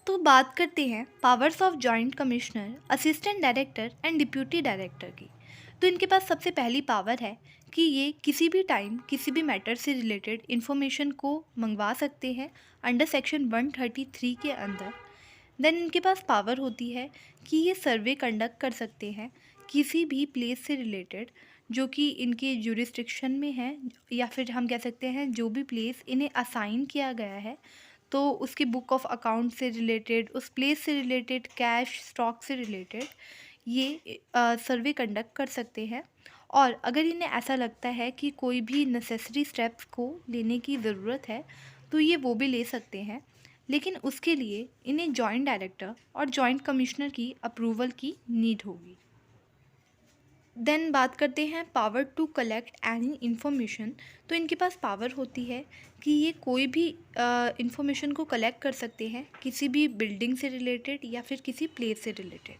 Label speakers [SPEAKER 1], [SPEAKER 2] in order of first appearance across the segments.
[SPEAKER 1] तो बात करते हैं powers of joint commissioner, assistant director and deputy director की। तो इनके पास सबसे पहली पावर है कि ये किसी भी टाइम किसी भी मैटर से रिलेटेड इन्फॉर्मेशन को मंगवा सकते हैं अंडर सेक्शन 133 के अंदर। देन इनके पास पावर होती है कि ये सर्वे कंडक्ट कर सकते हैं किसी भी प्लेस से रिलेटेड जो कि इनके जुरिस्डिक्शन में है, या फिर हम कह सकते हैं जो भी प्लेस इन्हें असाइन किया गया है तो उसकी बुक ऑफ अकाउंट से रिलेटेड, उस प्लेस से रिलेटेड, कैश स्टॉक से रिलेटेड ये सर्वे कंडक्ट कर सकते हैं। और अगर इन्हें ऐसा लगता है कि कोई भी नेसेसरी स्टेप्स को लेने की ज़रूरत है तो ये वो भी ले सकते हैं, लेकिन उसके लिए इन्हें जॉइंट डायरेक्टर और जॉइंट कमिश्नर की अप्रूवल की नीड होगी। देन बात करते हैं power to collect any information. तो इनके पास पावर होती है कि ये कोई भी इन्फॉर्मेशन को कलेक्ट कर सकते हैं किसी भी बिल्डिंग से रिलेटेड या फिर किसी प्लेस से रिलेटेड,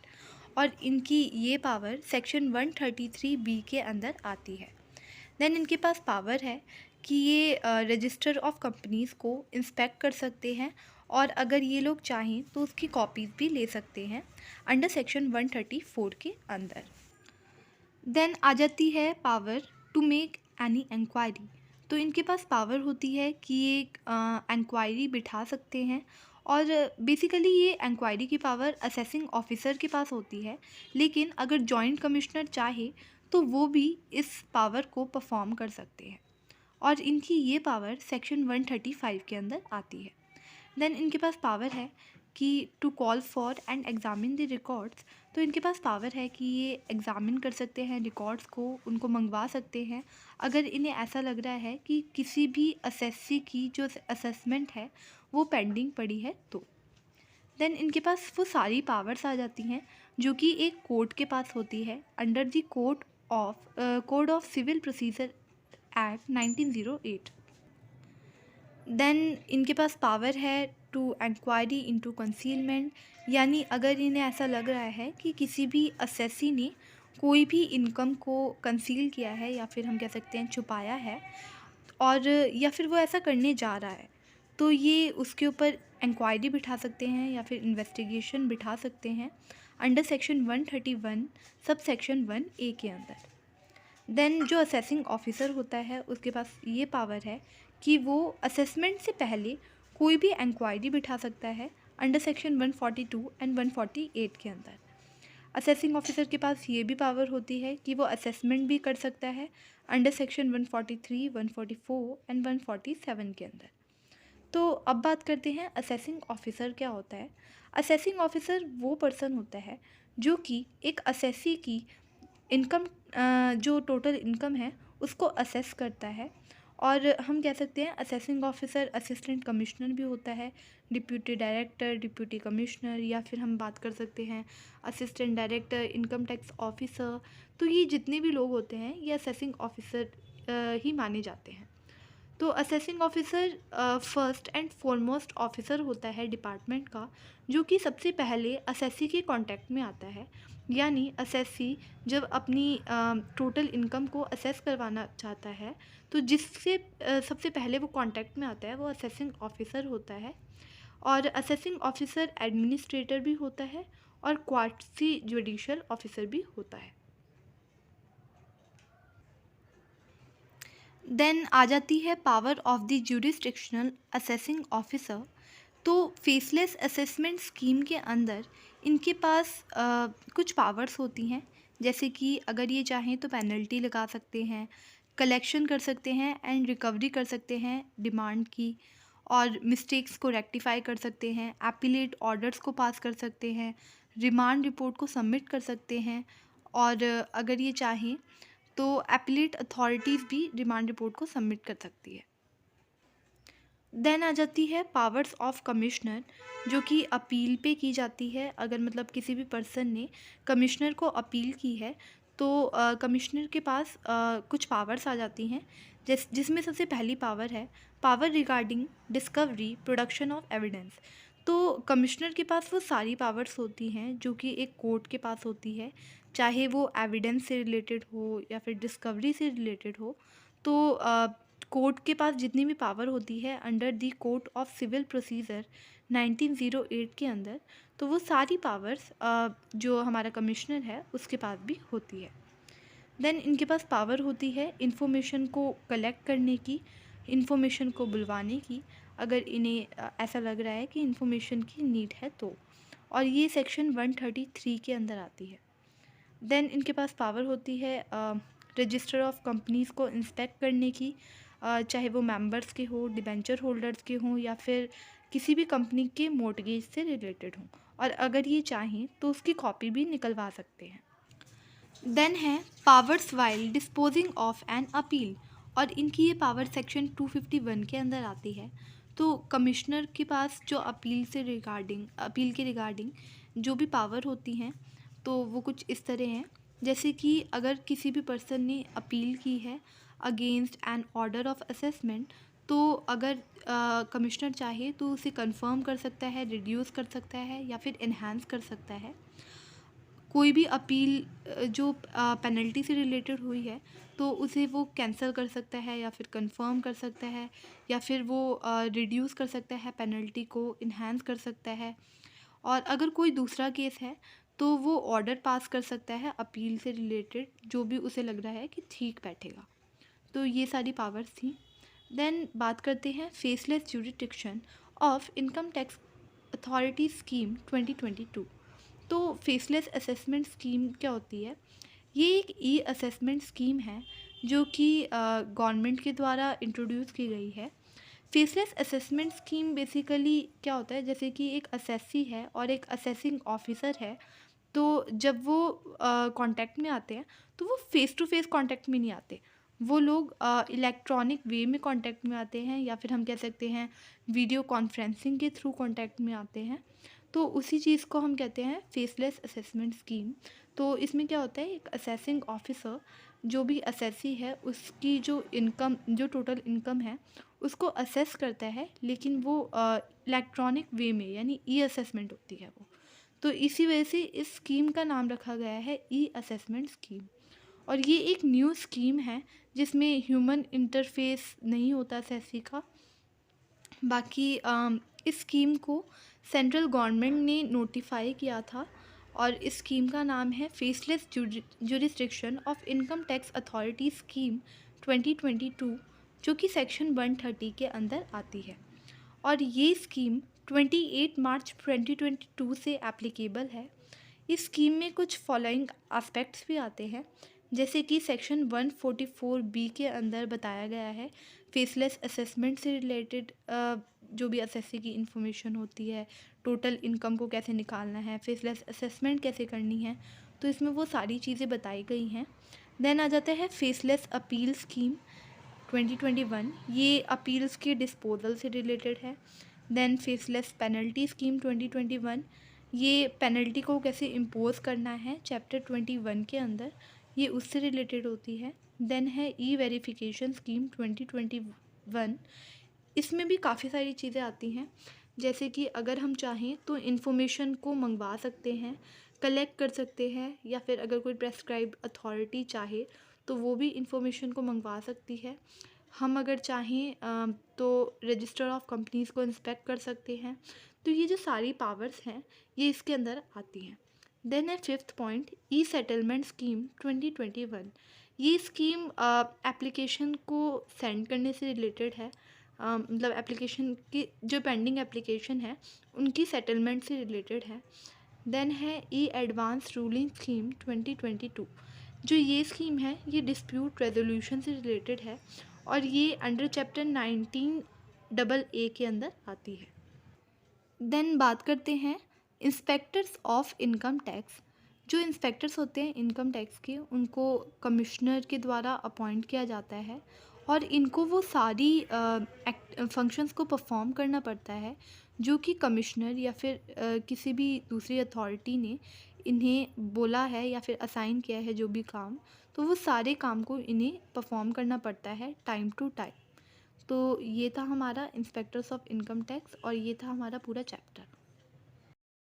[SPEAKER 1] और इनकी ये पावर सेक्शन 133 बी के अंदर आती है। देन इनके पास पावर है कि ये रजिस्टर ऑफ कंपनीज़ को इंस्पेक्ट कर सकते हैं, और अगर ये लोग चाहें तो उसकी कॉपीज़ भी ले सकते हैं अंडर सेक्शन 134 के अंदर। देन आ जाती है power to make any inquiry. तो इनके पास पावर होती है कि ये इंक्वायरी बिठा सकते हैं, और बेसिकली ये इंक्वायरी की पावर असेसिंग ऑफिसर के पास होती है, लेकिन अगर जॉइंट कमिश्नर चाहे तो वो भी इस पावर को परफॉर्म कर सकते हैं, और इनकी ये पावर सेक्शन 135 के अंदर आती है। देन इनके पास पावर है कि to call for and examine the records. तो इनके पास पावर है कि ये एग्ज़ामिन कर सकते हैं रिकॉर्ड्स को, उनको मंगवा सकते हैं अगर इन्हें ऐसा लग रहा है कि किसी भी असेसी की जो असेसमेंट है वो पेंडिंग पड़ी है तो। देन इनके पास वो सारी पावर्स आ जाती हैं जो कि एक कोर्ट के पास होती है under the code of civil procedure act 1908। Then इनके पास पावर है टू इंक्वायरी इनटू कंसीलमेंट, यानी अगर इन्हें ऐसा लग रहा है कि किसी भी असेसी ने कोई भी इनकम को कंसील किया है या फिर हम कह सकते हैं छुपाया है, और या फिर वो ऐसा करने जा रहा है, तो ये उसके ऊपर इंक्वायरी बिठा सकते हैं या फिर इन्वेस्टिगेशन बिठा सकते हैं under section 131 sub section 1A के अंदर। देन जो असेसिंग ऑफिसर होता है उसके पास ये पावर है कि वो असेसमेंट से पहले कोई भी इंक्वायरी बिठा सकता है अंडर सेक्शन 142 एंड 148 के अंदर। असेसिंग ऑफिसर के पास ये भी पावर होती है कि वो असेसमेंट भी कर सकता है अंडर सेक्शन 143, 144 एंड 147 के अंदर। तो अब बात करते हैं असेसिंग ऑफिसर क्या होता है। असेसिंग ऑफिसर वो पर्सन होता है जो कि एक असेसी की इनकम, जो टोटल इनकम है उसको असेस करता है, और हम कह सकते हैं असेसिंग ऑफिसर असिस्टेंट कमिश्नर भी होता है, डिप्यूटी डायरेक्टर, डिप्यूटी कमिश्नर, या फिर हम बात कर सकते हैं assistant director, income tax officer. तो ये जितने भी लोग होते हैं ये असेसिंग ऑफिसर ही माने जाते हैं। तो assessing officer first and foremost officer होता है डिपार्टमेंट का, जो कि सबसे पहले असेसी के कांटेक्ट में आता है। यानी असेसी जब अपनी टोटल इनकम को असेस करवाना चाहता है तो जिससे सबसे पहले वो कांटेक्ट में आता है वो असेसिंग ऑफिसर होता है, और असेसिंग ऑफिसर एडमिनिस्ट्रेटर भी होता है और क्वासी जुडिशियल ऑफिसर भी होता है। देन आ जाती है power of the jurisdictional assessing officer. तो फेसलेस असेसमेंट स्कीम के अंदर इनके पास कुछ पावर्स होती हैं, जैसे कि अगर ये चाहें तो पेनल्टी लगा सकते हैं, कलेक्शन कर सकते हैं एंड रिकवरी कर सकते हैं डिमांड की, और मिस्टेक्स को रेक्टिफाई कर सकते हैं, एपीलेट ऑर्डर्स को पास कर सकते हैं, रिमांड रिपोर्ट को सबमिट कर सकते हैं, और अगर ये चाहें तो एपीलेट अथॉरिटीज़ भी रिमांड रिपोर्ट को सबमिट कर सकती है। देन आ जाती है पावर्स ऑफ कमिश्नर, जो कि अपील पे की जाती है। अगर मतलब किसी भी पर्सन ने कमिश्नर को अपील की है तो कमिश्नर के पास कुछ पावर्स आ जाती हैं, जिसमें सबसे पहली पावर है power regarding discovery production of evidence. तो कमिश्नर के पास वो सारी पावर्स होती हैं जो कि एक कोर्ट के पास होती है, चाहे वो एविडेंस से रिलेटेड हो या फिर डिस्कवरी से रिलेटेड हो। तो कोर्ट के पास जितनी भी पावर होती है under the code of civil procedure 1908 के अंदर, तो वो सारी पावर्स जो हमारा कमिश्नर है उसके पास भी होती है। देन इनके पास पावर होती है इन्फॉर्मेशन को कलेक्ट करने की, इन्फॉर्मेशन को बुलवाने की, अगर इन्हें ऐसा लग रहा है कि इन्फॉर्मेशन की नीड है तो, और ये सेक्शन 133 के अंदर आती है। देन इनके पास पावर होती है रजिस्टर ऑफ कंपनीज़ को इंस्पेक्ट करने की, चाहे वो मेंबर्स के हो, डिबेंचर होल्डर्स के हों, या फिर किसी भी कंपनी के मॉर्टगेज से रिलेटेड हों, और अगर ये चाहें तो उसकी कॉपी भी निकलवा सकते हैं। देन है powers while disposing of an appeal, और इनकी ये पावर सेक्शन 251 के अंदर आती है। तो कमिश्नर के पास जो अपील के रिगार्डिंग जो भी पावर होती हैं, तो वो कुछ इस तरह हैं, जैसे कि अगर किसी भी पर्सन ने अपील की है against an order of assessment, तो अगर कमिश्नर चाहे तो उसे कंफर्म कर सकता है, रिड्यूस कर सकता है, या फिर इन्हांस कर सकता है। कोई भी अपील जो पेनल्टी से रिलेटेड हुई है, तो उसे वो कैंसिल कर सकता है, या फिर कंफर्म कर सकता है, या फिर वो रिड्यूस कर सकता है, पेनल्टी को इन्हांस कर सकता है। और अगर कोई दूसरा केस है तो वो ऑर्डर पास कर सकता है अपील से रिलेटेड, जो भी उसे लग रहा है कि ठीक बैठेगा। तो ये सारी पावर्स थी। देन बात करते हैं faceless jurisdiction of income tax authority scheme 2022। तो फेसलेस असेसमेंट स्कीम क्या होती है? ये एक ई असेसमेंट स्कीम है जो कि गवर्नमेंट के द्वारा इंट्रोड्यूस की गई है। फेसलेस असेसमेंट स्कीम बेसिकली क्या होता है, जैसे कि एक असेसी है और एक असेसिंग ऑफिसर है, तो जब वो कांटेक्ट में आते हैं तो वो फेस टू फेस कांटेक्ट में नहीं आते, वो लोग इलेक्ट्रॉनिक वे में कांटेक्ट में आते हैं, या फिर हम कह सकते हैं वीडियो कॉन्फ्रेंसिंग के थ्रू कांटेक्ट में आते हैं। तो उसी चीज़ को हम कहते हैं फेसलेस असेसमेंट स्कीम। तो इसमें क्या होता है, एक असेसिंग ऑफिसर जो भी असेसी है उसकी जो टोटल इनकम है उसको असेस करता है, लेकिन वो इलेक्ट्रॉनिक वे में, यानी ई असेसमेंट होती है वो। तो इसी वजह से इस स्कीम का नाम रखा गया है ई असेसमेंट स्कीम। और ये एक न्यू स्कीम है जिसमें ह्यूमन इंटरफेस नहीं होता असेसी का। बाकी इस स्कीम को सेंट्रल गवर्नमेंट ने नोटिफाई किया था, और इस स्कीम का नाम है faceless jurisdiction of income tax authority scheme 2022, जो कि सेक्शन 130 के अंदर आती है। और ये स्कीम 28 मार्च 2022 से एप्लीकेबल है। इस स्कीम में कुछ फॉलोइंग एस्पेक्ट्स भी आते हैं, जैसे कि सेक्शन 144 बी के अंदर बताया गया है फेसलेस असेसमेंट से रिलेटेड जो भी असेसी की इन्फॉर्मेशन होती है, टोटल इनकम को कैसे निकालना है, फेसलेस असेसमेंट कैसे करनी है, तो इसमें वो सारी चीज़ें बताई गई हैं। देन आ जाता है फेसलेस अपील स्कीम 2021, ये अपील्स के डिस्पोजल से रिलेटेड है। देन फेसलेस पेनल्टी स्कीम 2021, ये पेनल्टी को कैसे इम्पोज करना है चैप्टर 21 के अंदर, ये उससे रिलेटेड होती है। देन है ई वेरिफिकेशन स्कीम 2021, इसमें भी काफ़ी सारी चीज़ें आती हैं, जैसे कि अगर हम चाहें तो इन्फॉर्मेशन को मंगवा सकते हैं, कलेक्ट कर सकते हैं, या फिर अगर कोई प्रेस्क्राइब अथॉरिटी चाहे तो वो भी इन्फॉर्मेशन को मंगवा सकती है। हम अगर चाहें तो रजिस्टर ऑफ कंपनीज़ को इंस्पेक्ट कर सकते हैं। तो ये जो सारी पावर्स हैं ये इसके अंदर आती हैं। देन है फिफ्थ पॉइंट ई सेटलमेंट स्कीम 2021, ये स्कीम एप्लीकेशन को सेंड करने से रिलेटेड है, मतलब एप्लीकेशन की जो पेंडिंग एप्लीकेशन है उनकी सेटलमेंट से रिलेटेड है। देन है ई एडवांस रूलिंग स्कीम 2022, जो ये स्कीम है ये डिस्प्यूट रेजोल्यूशन से रिलेटेड है, और ये अंडर चैप्टर 19AA के अंदर आती है। देन बात करते हैं इंस्पेक्टर्स ऑफ इनकम टैक्स। जो इंस्पेक्टर्स होते हैं इनकम टैक्स के, उनको कमिश्नर के द्वारा अपॉइंट किया जाता है, और इनको वो सारी फंक्शंस को परफॉर्म करना पड़ता है जो कि कमिश्नर या फिर किसी भी दूसरी अथॉरिटी ने इन्हें बोला है या फिर असाइन किया है जो भी काम, तो वो सारे काम को इन्हें परफॉर्म करना पड़ता है टाइम टू टाइम। तो ये था हमारा इंस्पेक्टर्स ऑफ इनकम टैक्स, और ये था हमारा पूरा चैप्टर।